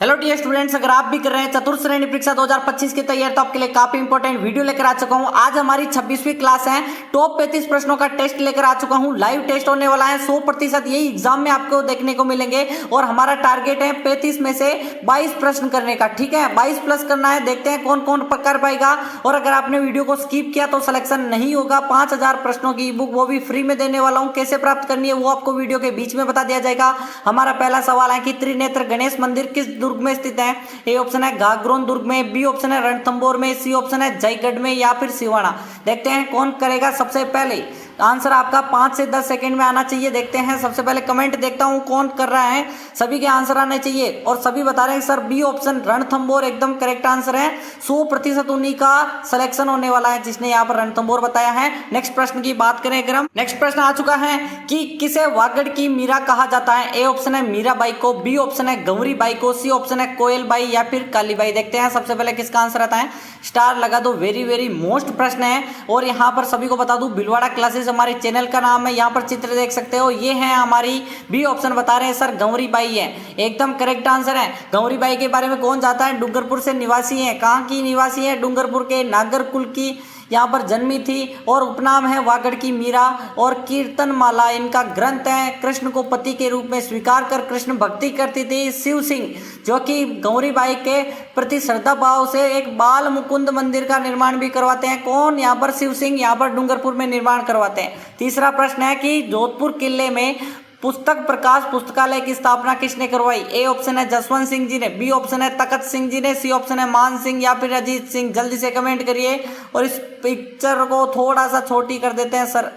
Hello dear students, अगर आप भी कर रहे हैं चतुर्थ श्रेणी परीक्षा 2025 की तैयारी तो आपके लिए काफी इंपॉर्टेंट वीडियो लेकर आ चुका हूं। आज हमारी 26वीं क्लास है। टॉप 35 प्रश्नों का टेस्ट लेकर आ चुका हूं। लाइव टेस्ट होने वाला है। 100% यही एग्जाम में आपको देखने को मिलेंगे और हमारा टारगेट है 35 में से 22 प्रश्न करने का। ठीक है, 22 प्लस करना है। देखते हैं कौन कौन कर पाएगा। और अगर आपने वीडियो को स्किप किया तो सिलेक्शन नहीं होगा। 5000 प्रश्नों की बुक वो भी फ्री में देने वाला हूं। कैसे प्राप्त करनी है वो आपको वीडियो के बीच में बता दिया जाएगा। हमारा पहला सवाल है कि त्रिनेत्र गणेश मंदिर किस दुर्ग में स्थित है। ए ऑप्शन है गागरोन दुर्ग में, बी ऑप्शन है रणथंभौर में, सी ऑप्शन है जयगढ़ में या फिर सिवाना। देखते हैं कौन करेगा सबसे पहले। आंसर आपका 5 से 10 सेकंड में आना चाहिए। देखते हैं सबसे पहले कमेंट देखता हूं कौन कर रहा है। सभी के आंसर आने चाहिए और सभी बता रहे हैं सर बी ऑप्शन रणथंभौर एकदम करेक्ट आंसर है। 100% उन्हीं का सिलेक्शन होने वाला है जिसने यहाँ पर रणथंभौर बताया है। नेक्स्ट प्रश्न की बात करें अगर हम, नेक्स्ट प्रश्न आ चुका है कि किसे वागड़ की मीरा कहा जाता है। ए ऑप्शन है मीराबाई को, बी ऑप्शन है गौरी बाई को, सी ऑप्शन है कोयल बाई या फिर कालीबाई। देखते हैं सबसे पहले किसका आंसर आता है। स्टार लगा दो। वेरी वेरी मोस्ट प्रश्न है और यहाँ पर सभी को बता दूं भिलवाड़ा क्लासेस हमारे चैनल का नाम है। यहाँ पर चित्र देख सकते हो, ये है हमारी बी ऑप्शन बता रहे हैं सर गौरी बाई है। एकदम करेक्ट आंसर है। गौरी बाई के बारे में कौन जाता है। डूंगरपुर से निवासी है। कहाँ की निवासी है। डूंगरपुर के नागरकुल की यहाँ पर जन्मी थी और उपनाम है वागड़ की मीरा। और कीर्तन माला इनका ग्रंथ है। कृष्ण को पति के रूप में स्वीकार कर कृष्ण भक्ति करती थी। शिव सिंह जो कि गौरी बाई के प्रति श्रद्धा भाव से एक बाल मुकुंद मंदिर का निर्माण भी करवाते हैं। कौन यहाँ पर शिव सिंह यहाँ पर डूंगरपुर में निर्माण करवाते हैं। तीसरा प्रश्न है कि जोधपुर किले में पुस्तक प्रकाश पुस्तकालय की स्थापना किसने करवाई। ए ऑप्शन है जसवंत सिंह जी ने, बी ऑप्शन है तखत सिंह जी ने, सी ऑप्शन है मान सिंह या फिर अजीत सिंह। जल्दी से कमेंट करिए और इस पिक्चर को थोड़ा सा छोटी कर देते हैं सर,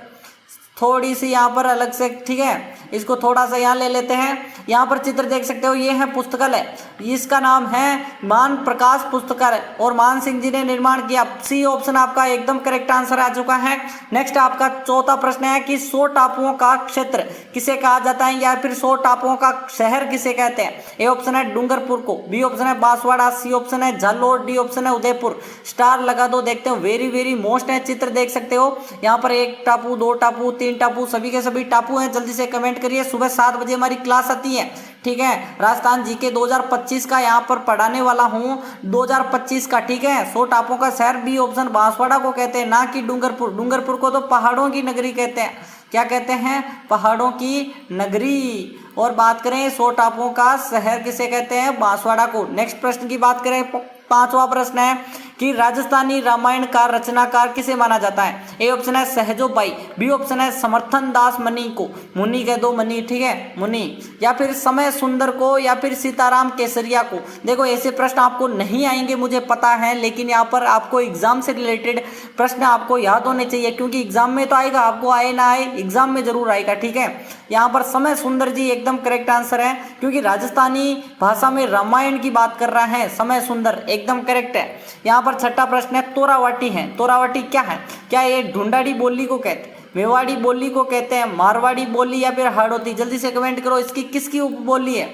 थोड़ी सी यहाँ पर अलग से। ठीक है, इसको थोड़ा सा यहाँ ले लेते हैं। यहाँ पर चित्र देख सकते हो, ये है पुस्तकालय, इसका नाम है मान प्रकाश पुस्तकालय और मान सिंह जी ने निर्माण किया। सी ऑप्शन आपका एकदम करेक्ट आंसर आ चुका है। नेक्स्ट आपका चौथा प्रश्न है कि 100 टापुओं का क्षेत्र किसे कहा जाता है या फिर 100 टापुओं का शहर किसे कहते हैं। ए ऑप्शन है डूंगरपुर को, बी ऑप्शन है बांसवाड़ा, सी ऑप्शन है झालोर, डी ऑप्शन है उदयपुर। स्टार लगा दो। देखते हो वेरी वेरी मोस्ट है। चित्र देख सकते हो, यहाँ पर 1 टापू, 2 टापू, 3 टापू, सभी के सभी टापू हैं। जल्दी से कमेंट करिए। सुबह 7 बजे हमारी क्लास आती है। ठीक है, राजस्थान जीके 2025 का यहाँ पर पढ़ाने वाला हूँ, 2025 का। ठीक है, 100 टापुओं का शहर बी ऑप्शन बांसवाड़ा को कहते हैं, ना कि डूंगरपुर। डूंगरपुर को तो पहाड़ों की नगरी कहते हैं। क्या कहते हैं, पहाड़ों की नगरी। और बात करें 100 टापुओं का शहर किसे कहते हैं, बांसवाड़ा को। नेक्स्ट प्रश्न की बात करें, 5वां प्रश्न है कि राजस्थानी रामायण का रचनाकार किसे माना जाता है। ए ऑप्शन है सहजो बाई, बी ऑप्शन है समर्थन दास मनी को, मुनि कह दो मनी। ठीक है, मुनि, या फिर समय सुंदर को या फिर सीताराम केसरिया को। देखो ऐसे प्रश्न आपको नहीं आएंगे मुझे पता है, लेकिन यहाँ पर आपको एग्जाम से रिलेटेड प्रश्न आपको याद होने चाहिए क्योंकि एग्जाम में तो आएगा, आपको आए ना आए एग्जाम में जरूर आएगा। ठीक है, यहाँ पर समय सुंदर जी एकदम करेक्ट आंसर है क्योंकि राजस्थानी भाषा में रामायण की बात कर रहा है। समय सुंदर एकदम करेक्ट है। यहाँ पर छठा प्रश्न है तोरावाटी है। तोरावाटी क्या है। क्या ये ढूंढाड़ी बोली को कहते हैं, मेवाड़ी बोली को कहते हैं, मारवाड़ी बोली या फिर हाड़ौती। जल्दी से कमेंट करो, इसकी किसकी उपबोली है,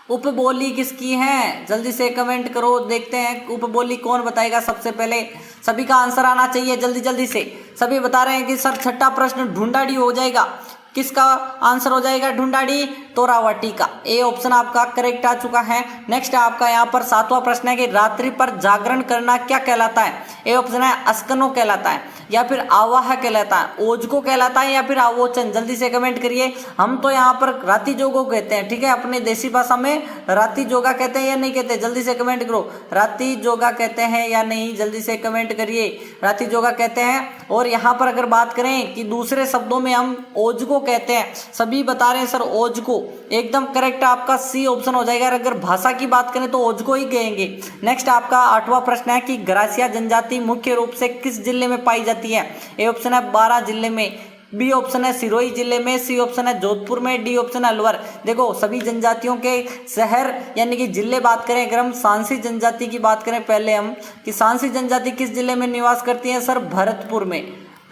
उपबोली किसकी है। जल्दी से कमेंट करो, देखते हैं उपबोली कौन बताएगा सबसे पहले। सभी का आंसर आना चाहिए जल्दी जल्दी से। सभी बता रहे हैं कि सर छठा प्रश्न ढूंढाड़ी हो जाएगा। किसका आंसर हो जाएगा, ढूंढाड़ी तोरावाटी का। ए ऑप्शन आपका करेक्ट आ चुका है। नेक्स्ट आपका यहाँ पर 7वां प्रश्न है कि रात्रि पर जागरण करना क्या कहलाता है। ए ऑप्शन है अस्कनो कहलाता है या फिर आवाह कहलाता है, ओजको कहलाता है या फिर आवोचन। जल्दी से कमेंट करिए। हम तो यहाँ पर राति जोगो कहते हैं। ठीक है, अपने देसी भाषा में राति जोगा कहते हैं या नहीं कहते। जल्दी से कमेंट करो, राति जोगा कहते हैं या नहीं। जल्दी से कमेंट करिए, राति जोगा कहते हैं। और यहाँ पर अगर बात करें कि दूसरे शब्दों में हम ओजको कहते हैं, सभी बता रहे हैं सर ओजको। एकदम करेक्ट आपका सी ऑप्शन हो जाएगा। अगर भाषा की बात करें तो ओजको ही कहेंगे। नेक्स्ट आपका 8वां प्रश्न है कि ग्रासिया जनजाति मुख्य रूप से किस जिले में पाई जाती है। ए ऑप्शन है 12 जिले में, बी ऑप्शन है सिरोही जिले में, सी ऑप्शन है जोधपुर में, डी ऑप्शन है अलवर। देखो सभी जनजातियों के शहर यानी कि जिले बात करें, अगर हम सांसी जनजाति की बात करें पहले हम कि सांसी जनजाति किस जिले में निवास करती है सर, भरतपुर में।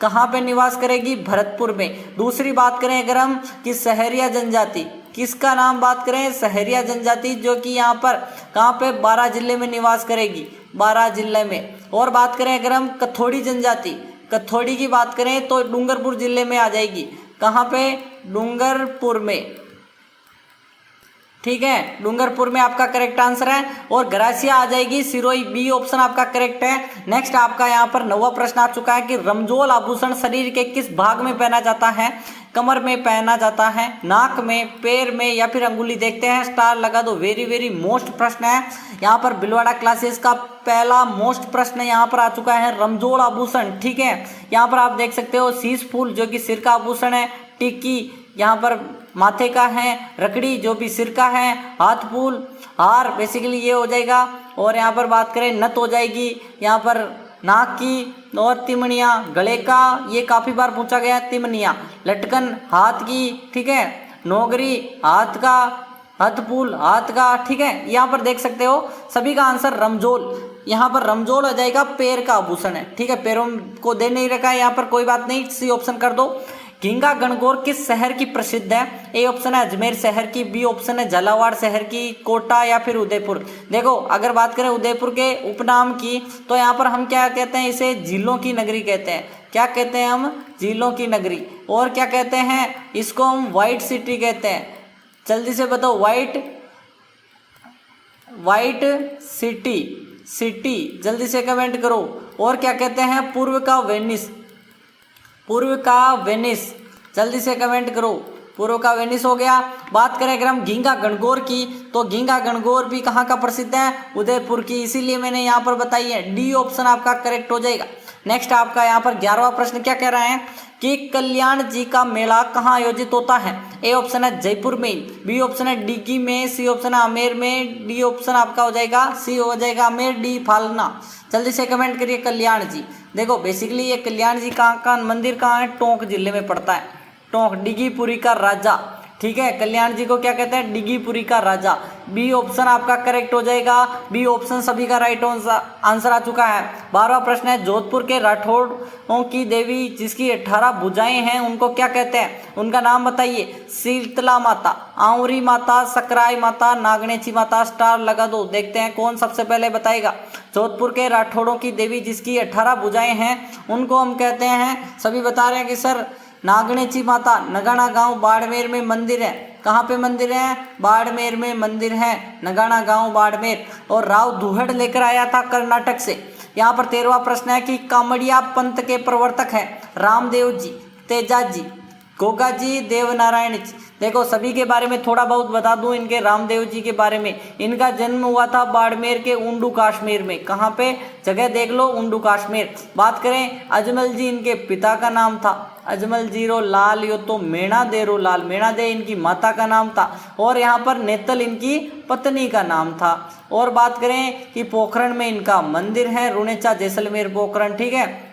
कहाँ पे निवास करेगी, भरतपुर में। दूसरी बात करें अगर हम कि सहरिया जनजाति, किसका नाम बात करें, सहरिया जनजाति, जो कि यहाँ पर कहाँ पे 12 जिले में निवास करेगी, 12 जिले में। और बात करें अगर हम कथोड़ी जनजाति, कथोड़ी की बात करें तो डूंगरपुर जिले में आ जाएगी। कहाँ पे, डूंगरपुर में। ठीक है, डूंगरपुर में आपका करेक्ट आंसर है। और ग्रासिया आ जाएगी सिरोही, बी ऑप्शन आपका करेक्ट है। नेक्स्ट आपका यहाँ पर 9वां प्रश्न आ चुका है कि रमजोल आभूषण शरीर के किस भाग में पहना जाता है? कमर में पहना जाता है, नाक में, पैर में या फिर अंगुली? देखते हैं, स्टार लगा दो। वेरी वेरी मोस्ट प्रश्न है यहाँ पर भिलवाड़ा क्लासेस का पहला मोस्ट प्रश्न यहाँ पर आ चुका है, रमजोल आभूषण। ठीक है, यहाँ पर आप देख सकते हो शीश फूल जो कि सिर का आभूषण है, टिक्की यहाँ पर माथे का है, रकड़ी जो भी सिर का है, हाथ फूल, हार बेसिकली ये हो जाएगा। और यहाँ पर बात करें नथ हो जाएगी यहाँ पर नाक की, और तिमनिया गले का, ये काफी बार पूछा गया, तिमनिया। लटकन हाथ की, ठीक है, नौगरी हाथ का, हथफूल हाथ का। ठीक है, यहाँ पर देख सकते हो सभी का आंसर रमजोल। यहाँ पर रमजोल हो जाएगा, पैर का आभूषण है। ठीक है, पैरों को दे नहीं रखा है यहाँ पर, कोई बात नहीं, सी ऑप्शन कर दो। घींगा गणगौर किस शहर की प्रसिद्ध है? ए ऑप्शन है अजमेर शहर की, बी ऑप्शन है झालावाड़ शहर की, कोटा या फिर उदयपुर। देखो, अगर बात करें उदयपुर के उपनाम की, तो यहाँ पर हम क्या कहते हैं, इसे झीलों की नगरी कहते हैं। क्या कहते हैं हम? झीलों की नगरी। और क्या कहते हैं इसको? हम व्हाइट सिटी कहते हैं। जल्दी से बताओ, व्हाइट सिटी, जल्दी से कमेंट करो। और क्या कहते हैं? पूर्व का वेनिस, जल्दी से कमेंट करो। पूर्व का वेनिस हो गया। बात करें अगर हम घींगा गणगौर की, तो घींगा गणगौर भी कहाँ का प्रसिद्ध है? उदयपुर की, इसीलिए मैंने यहाँ पर बताई है। डी ऑप्शन आपका करेक्ट हो जाएगा। नेक्स्ट आपका यहाँ पर 11वां प्रश्न क्या कह रहा है कि कल्याण जी का मेला कहाँ आयोजित होता है? ए ऑप्शन है जयपुर में, बी ऑप्शन है डिग्गी में, सी ऑप्शन है आमेर में, डी ऑप्शन आपका हो जाएगा, सी हो जाएगा आमेर, डी फालना। जल्दी से कमेंट करिए कल्याण जी। देखो बेसिकली ये कल्याण जी कहाँ का मंदिर कहाँ है? टोंक जिले में पड़ता है। टोंक, डिग्गीपुरी का राजा। ठीक है, कल्याण जी को क्या कहते हैं? डिग्गीपुरी का राजा। बी ऑप्शन आपका करेक्ट हो जाएगा। बी ऑप्शन सभी का राइट आंसर आ चुका है। 12वां प्रश्न है जोधपुर के राठौड़ों की देवी जिसकी 18 भुजाएं हैं उनको क्या कहते हैं? उनका नाम बताइए। शीतला माता, आंवरी माता, सकराई माता, नागनेची माता। स्टार लगा दो, देखते हैं कौन सबसे पहले बताएगा। जोधपुर के राठौड़ों की देवी जिसकी 18 भुजाएं हैं उनको हम कहते हैं, सभी बता रहे हैं कि सर नागनेची माता। नगाना गांव बाड़मेर में मंदिर है। कहाँ पे मंदिर है? बाड़मेर में मंदिर है, नगाना गांव बाड़मेर। और राव दुहड़ लेकर आया था कर्नाटक से। यहाँ पर 13वां प्रश्न है कि कामड़िया पंथ के प्रवर्तक है रामदेव जी, तेजा जी, गोगा जी, देवनारायण जी। देखो सभी के बारे में थोड़ा बहुत बता दूं, इनके रामदेव जी के बारे में। इनका जन्म हुआ था बाड़मेर के उंडू कश्मीर में। कहाँ पे? जगह देख लो, उंडू कश्मीर। बात करें अजमल जी, इनके पिता का नाम था अजमल जीरो लाल, यो तो मेणा देरो लाल, मेणा दे इनकी माता का नाम था। और यहाँ पर नेतल इनकी पत्नी का नाम था। और बात करें कि पोखरण में इनका मंदिर है, रुणेचा जैसलमेर पोखरण। ठीक है,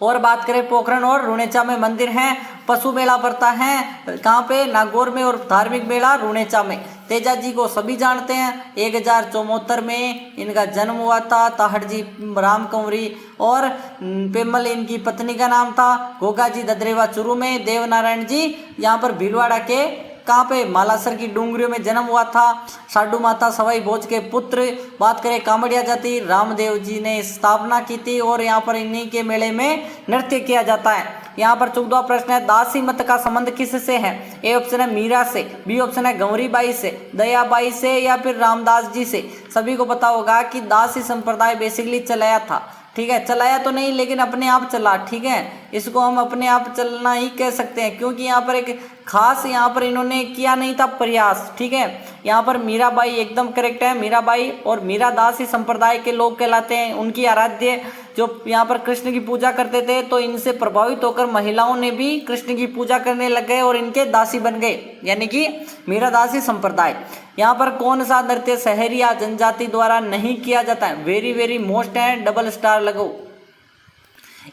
और बात करें पोखरण और रुणेचा में मंदिर है। पशु मेला पड़ता है कहाँ पे? नागौर में। और धार्मिक मेला रुणेचा में। तेजा जी को सभी जानते हैं, 1074 में इनका जन्म हुआ था। ताहड़ जी राम कंवरी और पेमल इनकी पत्नी का नाम था। गोगा जी ददरेवा चुरू में। देवनारायण जी यहाँ पर भीलवाड़ा के कहाँ पे? मालासर की डूंगरियों में जन्म हुआ था। साडू माता सवाई भोज के पुत्र। बात करें कामड़िया जाति, रामदेव जी ने स्थापना की थी और यहाँ पर इन्हीं के मेले में नृत्य किया जाता है। यहाँ पर 14वां प्रश्न है दासी मत का संबंध किससे है? ए ऑप्शन है मीरा से, बी ऑप्शन है गौरी बाई से, दयाबाई से या फिर रामदास जी से। सभी को पता होगा कि दासी संप्रदाय बेसिकली चलाया था। ठीक है, चलाया तो नहीं लेकिन अपने आप चला। ठीक है, इसको हम अपने आप चलना ही कह सकते हैं, क्योंकि यहाँ पर एक खास यहाँ पर इन्होंने किया नहीं था प्रयास। ठीक है, यहाँ पर मीराबाई एकदम करेक्ट है। मीराबाई और मीरा दासी संप्रदाय के लोग कहलाते हैं। उनकी आराध्य जो यहाँ पर कृष्ण की पूजा करते थे, तो इनसे प्रभावित होकर महिलाओं ने भी कृष्ण की पूजा करने लग गए और इनके दासी बन गए, यानी कि मीरा दासी संप्रदाय। यहाँ पर कौन सा नृत्य शहरिया जनजाति द्वारा नहीं किया जाता है? वेरी वेरी मोस्ट है, डबल स्टार लगो।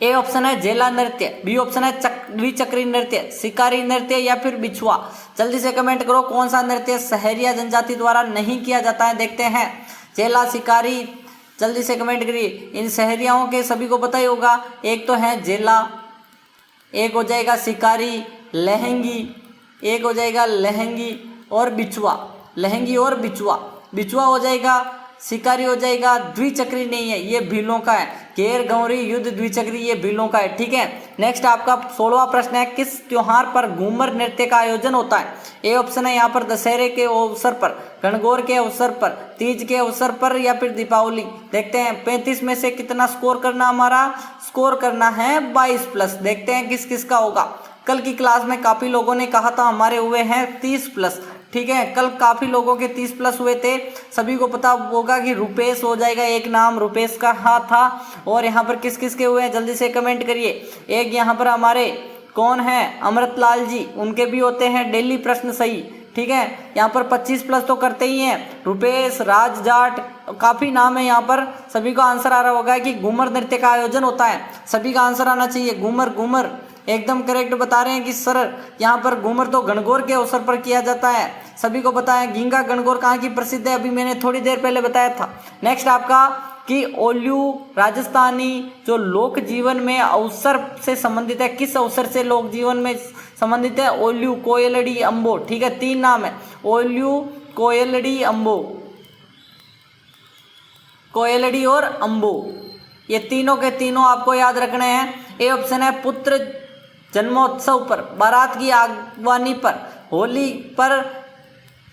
ए ऑप्शन है जेला नृत्य, बी ऑप्शन है द्विचक्री नृत्य, शिकारी नृत्य या फिर बिछुआ। जल्दी से कमेंट करो कौन सा नृत्य शहरिया जनजाति द्वारा नहीं किया जाता है। देखते हैं, जेला, शिकारी। जल्दी से कमेंट करिए। इन शहरियाओं के सभी को पता ही होगा, एक तो है जेला, एक हो जाएगा शिकारी, लहंगी, एक हो जाएगा लहंगी और बिछुआ। लहंगी और बिछुआ, बिछुआ हो जाएगा शिकारी हो जाएगा। द्विचक्री नहीं है, ये भीलों का है। केर गौरी युद्ध द्विचक्री ये भीलों का है, ठीक है। नेक्स्ट आपका 16वां प्रश्न है, किस त्योहार पर घूमर नृत्य का आयोजन होता है? ए ऑप्शन है यहाँ पर दशहरे के अवसर पर, गणगौर के अवसर पर, तीज के अवसर पर या फिर दीपावली। देखते हैं 35 में से कितना स्कोर करना, हमारा स्कोर करना है 22+। देखते हैं किस किस का होगा। कल की क्लास में काफी लोगों ने कहा था हमारे हुए हैं 30+, ठीक है। कल काफी लोगों के 30+ हुए थे। सभी को पता होगा कि रुपेश हो जाएगा, एक नाम रुपेश का हाँ था। और यहाँ पर किस किस के हुए हैं जल्दी से कमेंट करिए। एक यहाँ पर हमारे कौन है, अमृतलाल जी, उनके भी होते हैं डेली प्रश्न सही, ठीक है। यहाँ पर 25+ तो करते ही हैं। रुपेश, राज जाट, काफी नाम है यहाँ पर। सभी को आंसर आ रहा होगा कि घूमर नृत्य का आयोजन होता है। सभी का आंसर आना चाहिए घूमर। घूमर एकदम करेक्ट बता रहे हैं कि सर यहाँ पर घूमर तो गणगौर के अवसर पर किया जाता है। सभी को पता है गींगा गणगौर कहाँ की प्रसिद्ध है, अभी मैंने थोड़ी देर पहले बताया था। नेक्स्ट आपका कि ओल्यू राजस्थानी जो लोक जीवन में अवसर से संबंधित है, किस अवसर से लोक जीवन में संबंधित है? ओल्यू, कोयलड़ी, अंबो, ठीक है। 3 नाम है, ओल्यू, कोयलड़ी, अंबो, कोयलड़ी और अंबो, ये तीनों के तीनों आपको याद रखने हैं। ए ऑप्शन है पुत्र जन्मोत्सव पर, बारात की आगवानी पर, होली पर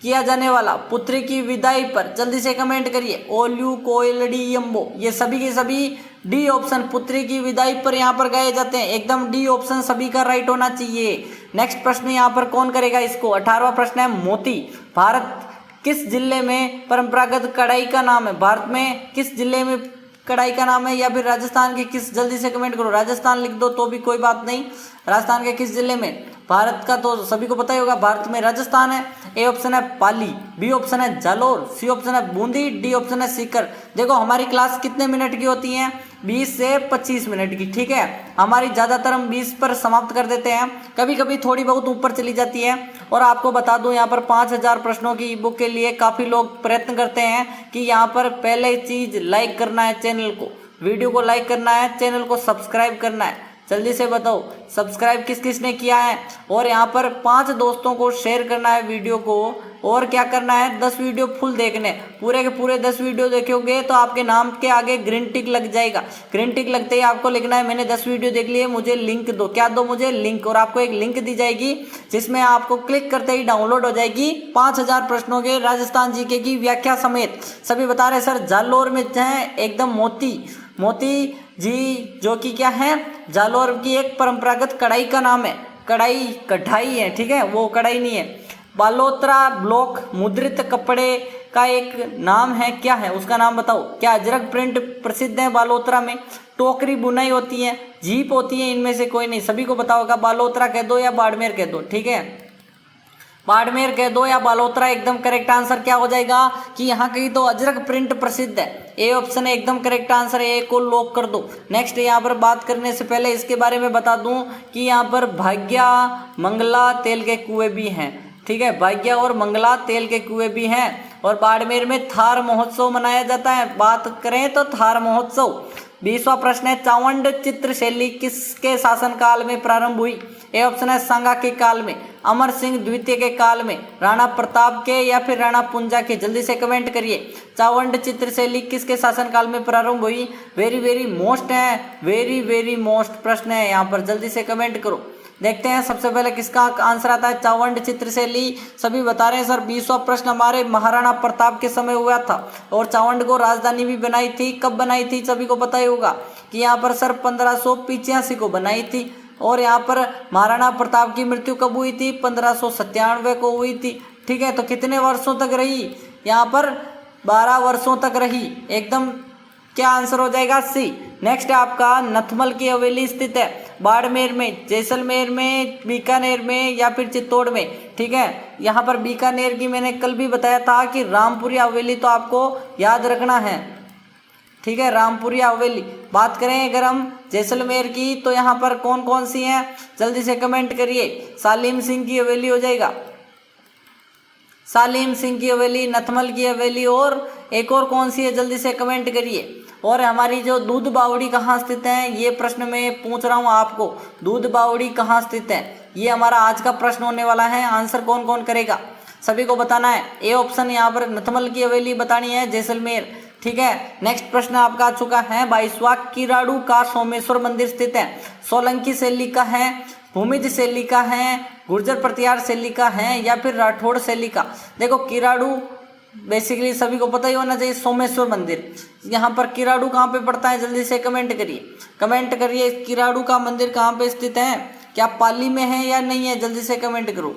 किया जाने वाला, पुत्री की विदाई पर। जल्दी से कमेंट करिए। ओल्यू, कोयलड़ी, अंबो, ये सभी के सभी डी ऑप्शन पुत्री की विदाई पर यहाँ पर गाए जाते हैं। एकदम डी ऑप्शन सभी का राइट होना चाहिए। नेक्स्ट प्रश्न यहाँ पर कौन करेगा इसको? 18वां प्रश्न है, मोती भारत किस जिले में परंपरागत कढ़ाई का नाम है? भारत में किस जिले में कढ़ाई का नाम है, या फिर राजस्थान के किस? जल्दी से कमेंट करो। राजस्थान लिख दो तो भी कोई बात नहीं। राजस्थान के किस जिले में? भारत का तो सभी को पता ही होगा, भारत में राजस्थान है। ए ऑप्शन है पाली, बी ऑप्शन है जालोर, सी ऑप्शन है बूंदी, डी ऑप्शन है सीकर। देखो हमारी क्लास कितने मिनट की होती है? 20 से 25 मिनट की, ठीक है। हमारी ज़्यादातर हम 20 पर समाप्त कर देते हैं, कभी कभी थोड़ी बहुत ऊपर चली जाती है। और आपको बता दूं यहाँ पर 5000 प्रश्नों की ई बुक के लिए काफ़ी लोग प्रयत्न करते हैं कि यहाँ पर पहले चीज़ लाइक करना है, चैनल को, वीडियो को लाइक करना है, चैनल को सब्सक्राइब करना है। जल्दी से बताओ सब्सक्राइब किस किस ने किया है। और यहाँ पर 5 दोस्तों को शेयर करना है वीडियो को। और क्या करना है, 10 वीडियो फुल देखने, पूरे के पूरे 10 वीडियो देखोगे तो आपके नाम के आगे ग्रीन टिक लग जाएगा। ग्रीन टिक लगते ही आपको लिखना है मैंने 10 वीडियो देख लिए, मुझे लिंक दो। क्या दो? मुझे लिंक। और आपको एक लिंक दी जाएगी जिसमें आपको क्लिक करते ही डाउनलोड हो जाएगी 5000 प्रश्नों के राजस्थान जीके की व्याख्या समेत। सभी बता रहे सर जालोर में है एकदम मोती जी, जो कि क्या है, जालोर की एक परंपरागत कढ़ाई का नाम है। कढ़ाई है, ठीक है, वो कढ़ाई नहीं है। बालोतरा ब्लॉक मुद्रित कपड़े का एक नाम है, क्या है उसका नाम बताओ? क्या अजरक प्रिंट प्रसिद्ध है बालोतरा में? टोकरी बुनाई होती है, जीप होती है, इनमें से कोई नहीं। सभी को बताओ होगा, बालोतरा कह दो या बाड़मेर कह दो, ठीक है। बाड़मेर कह दो या बालोतरा, एकदम करेक्ट आंसर क्या हो जाएगा कि यहाँ की तो अजरक प्रिंट प्रसिद्ध है। ए ऑप्शन है एकदम करेक्ट आंसर, ए को लॉक कर दो। नेक्स्ट यहाँ पर बात करने से पहले इसके बारे में बता दूं कि यहाँ पर भाग्या मंगला तेल के कुएं भी हैं, ठीक है। भाग्या और मंगला तेल के कुएं भी हैं। और बाड़मेर में थार महोत्सव मनाया जाता है। बात करें तो थार महोत्सव। 20वां प्रश्न है, चावंड चित्र शैली किसके शासनकाल में प्रारंभ हुई? ए ऑप्शन है सांगा के काल में, अमर सिंह द्वितीय के काल में, राणा प्रताप के या फिर राणा पुंजा के। जल्दी से कमेंट करिए। चावंड चित्र शैली किसके शासनकाल में प्रारंभ हुई? वेरी मोस्ट है, वेरी मोस्ट प्रश्न है यहाँ पर। जल्दी से कमेंट करो। देखते हैं सबसे पहले किसका आंसर आता है। चावंड चित्र शैली सभी बता रहे हैं सर। 20वां प्रश्न हमारे महाराणा प्रताप के समय हुआ था और चावंड को राजधानी भी बनाई थी। कब बनाई थी सभी को पता ही होगा कि यहाँ पर सर 1585 को बनाई थी। और यहाँ पर महाराणा प्रताप की मृत्यु कब हुई थी? 1597 को हुई थी, ठीक है। तो कितने वर्षों तक रही? यहाँ पर 12 वर्षों तक रही। एकदम क्या आंसर हो जाएगा? सी। नेक्स्ट आपका नथमल की हवेली स्थित है बाड़मेर में, जैसलमेर में, बीकानेर में या फिर चित्तौड़ में, ठीक है। यहाँ पर बीकानेर की मैंने कल भी बताया था कि रामपुरी हवेली तो आपको याद रखना है, ठीक है, रामपुरी हवेली। बात करें अगर हम जैसलमेर की तो यहाँ पर कौन कौन सी हैं? जल्दी से कमेंट करिए। सालिम सिंह की हवेली हो जाएगा, सालिम सिंह की हवेली, नथमल की हवेली, और एक और कौन सी है? जल्दी से कमेंट करिए। और हमारी जो दूध बावड़ी कहाँ स्थित है, ये प्रश्न मैं पूछ रहा हूँ आपको। दूध बावड़ी कहाँ स्थित है, ये हमारा आज का प्रश्न होने वाला है। आंसर कौन कौन करेगा? सभी को बताना है। ए ऑप्शन यहाँ पर नथमल की हवेली बतानी है, जैसलमेर। ठीक है, नेक्स्ट प्रश्न आपका आ चुका है 22वां, किराड़ू का सोमेश्वर मंदिर स्थित है? सोलंकी शैली का है, भूमिज शैली का है, गुर्जर प्रतिहार शैली का है, या फिर राठौड़ शैली का? देखो किराड़ू बेसिकली सभी को पता ही होना चाहिए, सोमेश्वर मंदिर। यहाँ पर किराड़ू कहाँ पे पड़ता है, जल्दी से कमेंट करिए किराड़ू का मंदिर कहाँ पे स्थित है? क्या पाली में है या नहीं है? जल्दी से कमेंट करो,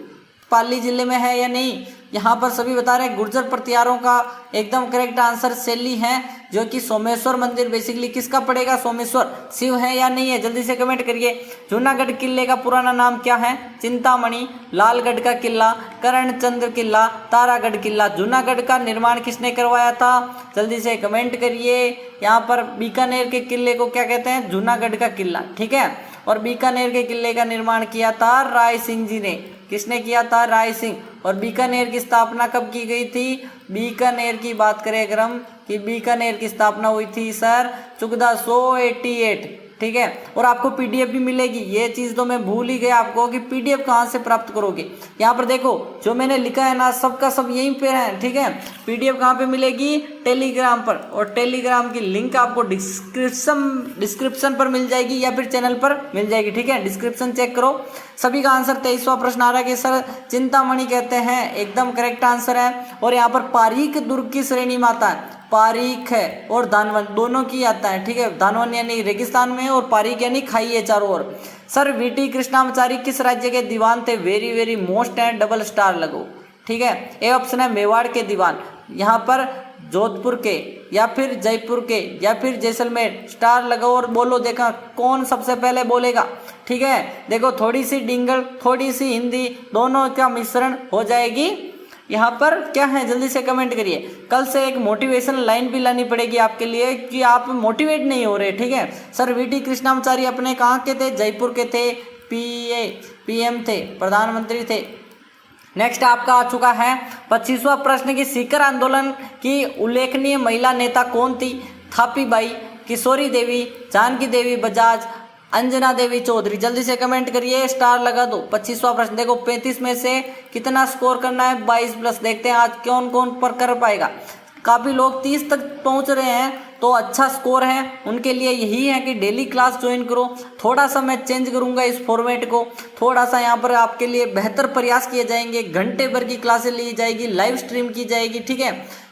पाली जिले में है या नहीं? यहाँ पर सभी बता रहे हैं गुर्जर प्रतिहारों का एकदम करेक्ट आंसर शैली है, जो कि सोमेश्वर मंदिर बेसिकली किसका पड़ेगा? सोमेश्वर शिव है या नहीं है? जल्दी से कमेंट करिए। जूनागढ़ किले का पुराना नाम क्या है? चिंतामणि, लालगढ़ का किला, करणचंद्र किला, तारागढ़ किला। जूनागढ़ का निर्माण किसने करवाया था? जल्दी से कमेंट करिए। यहाँ पर बीकानेर के किले को क्या कहते हैं? जूनागढ़ का किला। ठीक है, और बीकानेर के किले का निर्माण किया था राय सिंह जी ने। किसने किया था? राय सिंह। और बीकानेर की स्थापना कब की गई थी? बीकानेर की बात करें अगर हम, कि बीकानेर की स्थापना हुई थी सर 1488। ठीक है, और आपको पीडीएफ भी मिलेगी। ये चीज़ तो मैं भूल ही गया आपको कि पीडीएफ कहाँ से प्राप्त करोगे। यहाँ पर देखो जो मैंने लिखा है ना, सबका सब यहीं पे है। ठीक है, पीडीएफ कहाँ पे मिलेगी? टेलीग्राम पर, और टेलीग्राम की लिंक आपको डिस्क्रिप्शन पर मिल जाएगी या फिर चैनल पर मिल जाएगी। ठीक है, डिस्क्रिप्शन चेक करो। सभी का आंसर 23वां प्रश्न आ रहा है कि सर चिंतामणि कहते हैं, एकदम करेक्ट आंसर है। और यहाँ पर पारीक दुर्ग की श्रेणी में आता है, पारीक है और धानवन दोनों की आता है। ठीक है, धानवन यानी रेगिस्तान में और पारीक यानी खाई है चारों ओर। सर वीटी कृष्णाचारी किस राज्य के दीवान थे? वेरी वेरी मोस्ट है, डबल स्टार लगो। ठीक है, ए ऑप्शन है मेवाड़ के दीवान, यहाँ पर जोधपुर के, या फिर जयपुर के, या फिर जैसलमेर। स्टार लगाओ और बोलो, देखा कौन सबसे पहले बोलेगा। ठीक है, देखो थोड़ी सी डिंगल, थोड़ी सी हिंदी, दोनों का मिश्रण हो जाएगी। यहाँ पर क्या है, जल्दी से कमेंट करिए। कल से एक मोटिवेशन लाइन भी लानी पड़ेगी आपके लिए कि आप मोटिवेट नहीं हो रहे। ठीक है, सर वीटी कृष्णाचारी अपने कहाँ के थे? जयपुर के थे, पीएम थे, प्रधानमंत्री थे। नेक्स्ट आपका आ चुका है 25वां प्रश्न की सीकर आंदोलन की उल्लेखनीय महिला नेता कौन थी? थापी बाई, किशोरी देवी, जानकी देवी बजाज, अंजना देवी चौधरी। जल्दी से कमेंट करिए, स्टार लगा दो। 25वां प्रश्न देखो 35 में से कितना स्कोर करना है? 22 प्लस। देखते हैं आज कौन कौन पर कर पाएगा। काफ़ी लोग 30 तक पहुंच रहे हैं, तो अच्छा स्कोर है। उनके लिए यही है कि डेली क्लास ज्वाइन करो। थोड़ा सा मैं चेंज करूंगा इस फॉर्मेट को, थोड़ा सा यहाँ पर आपके लिए बेहतर प्रयास किए जाएंगे। घंटे भर की क्लासें ली जाएगी, लाइव स्ट्रीम की जाएगी। ठीक है,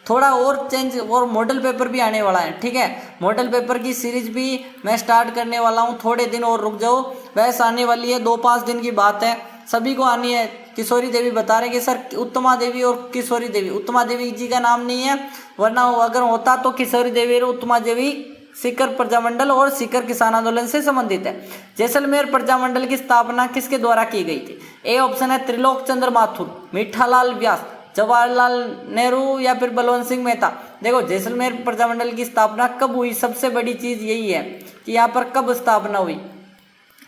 थोड़ा और चेंज, और मॉडल पेपर भी आने वाला है। ठीक है, मॉडल पेपर की सीरीज भी मैं स्टार्ट करने वाला हूँ। थोड़े दिन और रुक जाओ, वैसे आने वाली है, 2-5 दिन की बात है, सभी को आनी है। किशोरी देवी बता रहे कि सर उत्तमा देवी और किशोरी देवी, उत्तमा देवी जी का नाम नहीं है, वरना अगर होता तो किशोरी देवी और उत्तमा देवी सीकर प्रजामंडल और सीकर किसान आंदोलन से संबंधित है। जैसलमेर प्रजामंडल की स्थापना किसके द्वारा की गई थी? ए ऑप्शन है त्रिलोक चंद्र माथुर, मीठालाल व्यास, जवाहरलाल नेहरू, या फिर बलवंत सिंह मेहता। देखो जैसलमेर प्रजामंडल की स्थापना कब हुई? सबसे बड़ी चीज यही है कि यहाँ पर कब स्थापना हुई।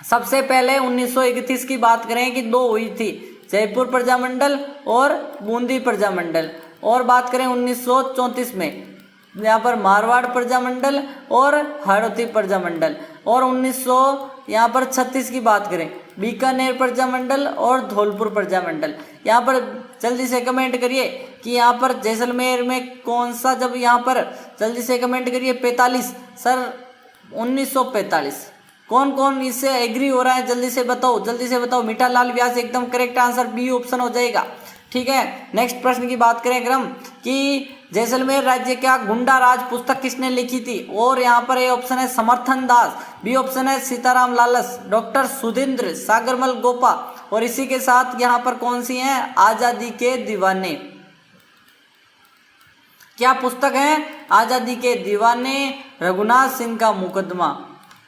सबसे पहले 1931 की बात करें कि 2 हुई थी, जयपुर प्रजामंडल और बूंदी प्रजामंडल। और बात करें 1934 में यहाँ पर मारवाड़ प्रजामंडल और हाड़ौती प्रजामंडल। और 1936 की बात करें बीकानेर प्रजामंडल और धौलपुर प्रजामंडल। यहाँ पर जल्दी से कमेंट करिए कि यहाँ पर जैसलमेर में कौन सा, जब यहाँ पर जल्दी से कमेंट करिए 45 सर 1945। कौन कौन इससे एग्री हो रहा है जल्दी से बताओ, जल्दी से बताओ। मीठालाल व्यास एकदम करेक्ट आंसर, बी ऑप्शन हो जाएगा। ठीक है, नेक्स्ट प्रश्न की बात करें अगर हम कि जैसलमेर राज्य का गुंडा राज पुस्तक किसने लिखी थी? और यहाँ पर ए ऑप्शन है समर्थन दास, बी ऑप्शन है सीताराम लालस, डॉक्टर सुधींद्र, सागरमल गोपा। और इसी के साथ यहाँ पर कौन सी है? आजादी के दीवाने। क्या पुस्तक है? आजादी के दीवाने, रघुनाथ सिंह का मुकदमा।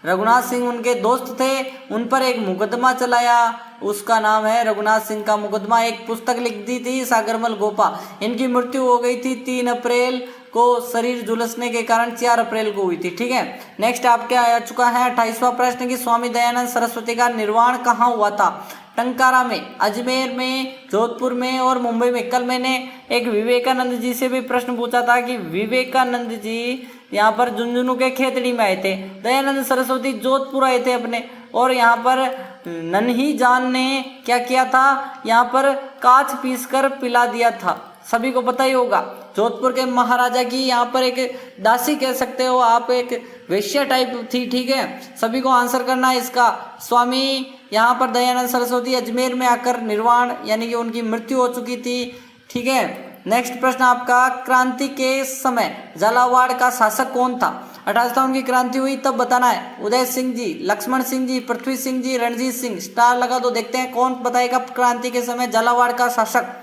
रघुनाथ सिंह उनके दोस्त थे, उन पर एक मुकदमा चलाया, उसका नाम है रघुनाथ सिंह का मुकदमा। एक पुस्तक लिख दी थी सागरमल गोपा। इनकी मृत्यु हो गई थी 3 अप्रैल को, शरीर झुलसने के कारण 4 अप्रैल को हुई थी। ठीक है, नेक्स्ट आपके आ चुका है 28वां प्रश्न की स्वामी दयानंद सरस्वती का निर्वाण कहाँ हुआ था? टंकारा में, अजमेर में, जोधपुर में और मुंबई में। कल मैंने एक विवेकानंद जी से भी प्रश्न पूछा था कि विवेकानंद जी यहाँ पर झुंझुनू के खेतड़ी में आए थे, दयानंद सरस्वती जोधपुर आए थे अपने, और यहाँ पर नन्ही जान ने क्या किया था, यहाँ पर कांच पीस कर पिला दिया था, सभी को पता ही होगा। जोधपुर के महाराजा की यहाँ पर एक दासी कह सकते हो आप, एक वेश्या टाइप थी, ठीक है। सभी को आंसर करना है इसका। स्वामी यहाँ पर दयानंद सरस्वती अजमेर में आकर निर्वाण यानी कि उनकी मृत्यु हो चुकी थी, ठीक है। नेक्स्ट प्रश्न आपका, क्रांति के समय झालावाड़ का शासक कौन था? 1857 की क्रांति हुई तब बताना है। उदय सिंह जी, लक्ष्मण सिंह जी, पृथ्वी सिंह जी, रणजीत सिंह। स्टार लगा दो, देखते हैं कौन बताएगा क्रांति के समय झालावाड़ का शासक।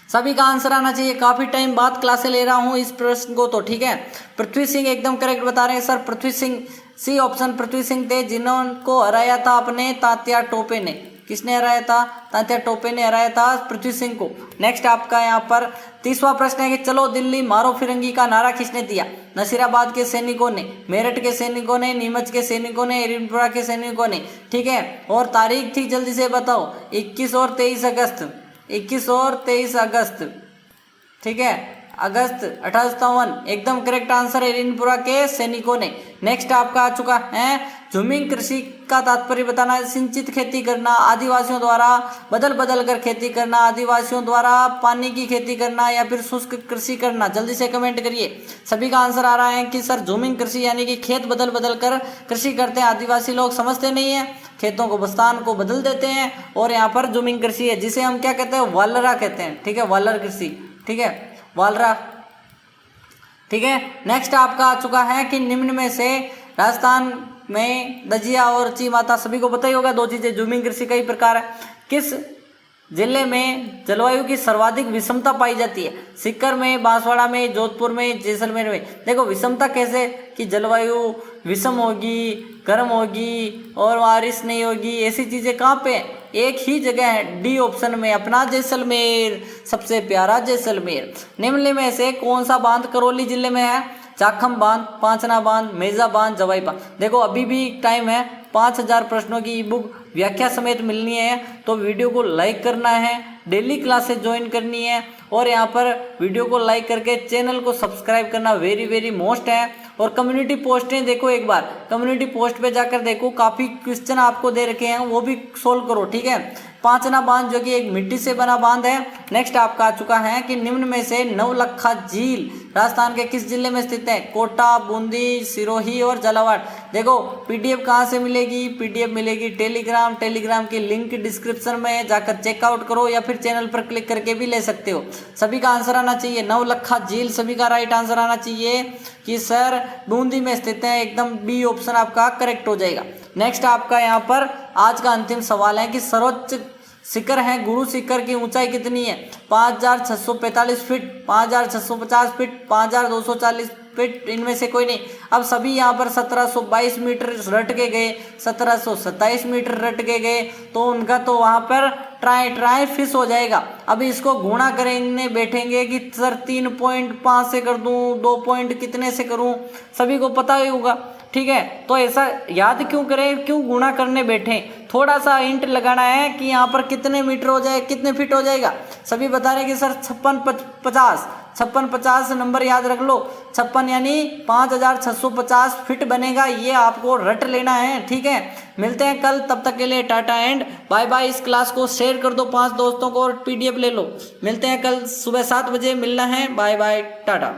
सभी का आंसर आना चाहिए, काफी टाइम बाद क्लासे ले रहा हूं इस प्रश्न को तो, ठीक है। पृथ्वी सिंह एकदम करेक्ट बता रहे हैं sir, Prithvi Singh, C option Prithvi Singh थे, जिन्होंने हराया था अपने तात्या टोपे ने। किसने हराया था? तात्या टोपे ने हराया था पृथ्वी सिंह को। नेक्स्ट आपका यहाँ पर 30वां प्रश्न है कि चलो दिल्ली मारो फिरंगी का नारा किसने दिया? नसीराबाद के सैनिकों ने, मेरठ के सैनिकों ने, नीमच के सैनिकों ने, एरिनपुरा के सैनिकों ने, ठीक है। और तारीख थी, जल्दी से बताओ, 21 और 23 अगस्त, 21 और 23 अगस्त, ठीक है। अगस्त 1857 एकदम करेक्ट आंसर है, एरिनपुरा के सैनिकों ने। नेक्स्ट आपका आ चुका है, झूमिंग कृषि का तात्पर्य बताना है। सिंचित खेती करना, आदिवासियों द्वारा बदल बदल कर खेती करना, आदिवासियों द्वारा पानी की खेती करना, या फिर शुष्क कृषि करना। जल्दी से कमेंट करिए। सभी का आंसर आ रहा है कि सर झूमिंग कृषि यानी कि खेत बदल बदल कर कृषि करते हैं। आदिवासी लोग समझते नहीं है, खेतों को स्थान को बदल देते हैं, और यहाँ पर झूमिंग कृषि है जिसे हम क्या कहते हैं? वालरा कहते हैं, ठीक है, वालर कृषि, ठीक है, वालरा, ठीक है। नेक्स्ट आपका आ चुका है कि निम्न में से राजस्थान में दजिया और ची माता, सभी को पता ही होगा, दो चीजें। झूमिंग कृषि कई प्रकार है। किस जिले में जलवायु की सर्वाधिक विषमता पाई जाती है? सीकर में, बांसवाड़ा में, जोधपुर में, जैसलमेर में। देखो विषमता कैसे कि जलवायु विषम होगी, गर्म होगी और बारिश नहीं होगी, ऐसी चीजें कहाँ पे? एक ही जगह है, डी ऑप्शन में, अपना जैसलमेर, सबसे प्यारा जैसलमेर। निम्न में से कौन सा बांध करौली जिले में है? चाखम बांध, पांचना बांध, मेजा बांध, जवाई बांध। देखो अभी भी टाइम है, 5000 प्रश्नों की ई बुक व्याख्या समेत मिलनी है, तो वीडियो को लाइक करना है, डेली क्लासेस ज्वाइन करनी है, और यहाँ पर वीडियो को लाइक करके चैनल को सब्सक्राइब करना वेरी वेरी मोस्ट है। और कम्युनिटी पोस्टें देखो, एक बार कम्युनिटी पोस्ट पे जाकर देखो, काफ़ी क्वेश्चन आपको दे रखे हैं, वो भी सोल्व करो, ठीक है। पांचना बांध जो कि एक मिट्टी से बना बांध है। नेक्स्ट आपका आ चुका है कि निम्न में से नवलखा झील राजस्थान के किस जिले में स्थित है? कोटा, बूंदी, सिरोही और झालावाड़। देखो पीडीएफ कहाँ से मिलेगी? पीडीएफ मिलेगी टेलीग्राम की लिंक डिस्क्रिप्शन में, जाकर चेकआउट करो, या फिर चैनल पर क्लिक करके भी ले सकते हो। सभी का आंसर आना चाहिए नवलखा झील, सभी का राइट आंसर आना चाहिए कि सर बूंदी में स्थित है, एकदम बी ऑप्शन आपका करेक्ट हो जाएगा। नेक्स्ट आपका यहाँ पर आज का अंतिम सवाल है कि सर्वोच्च शिखर है गुरु शिखर की ऊंचाई कितनी है? 5645 फीट, 5650 फीट, 5240 फीट, इनमें से कोई नहीं। अब सभी यहाँ पर 1722 मीटर रट के गए, 1727 मीटर रट के गए, तो उनका तो वहाँ पर ट्राई फिश हो जाएगा। अभी इसको गुणा करेंगे, बैठेंगे कि सर 3.5 से कर दूं, 2 पॉइंट कितने से करूं, सभी को पता ही होगा, ठीक है। तो ऐसा याद क्यों करें, क्यों गुणा करने बैठे? थोड़ा सा हिंट लगाना है कि यहाँ पर कितने मीटर हो जाए, कितने फीट हो जाएगा। सभी बता रहे कि सर 5650 नंबर याद रख लो। 56 यानी 5650 फीट बनेगा, ये आपको रट लेना है, ठीक है। मिलते हैं कल, तब तक के लिए टाटा एंड बाय बाय। इस क्लास को शेयर कर दो 5 दोस्तों को और पीडीएफ ले लो। मिलते हैं कल सुबह 7 बजे, मिलना है। Bye bye, Tata.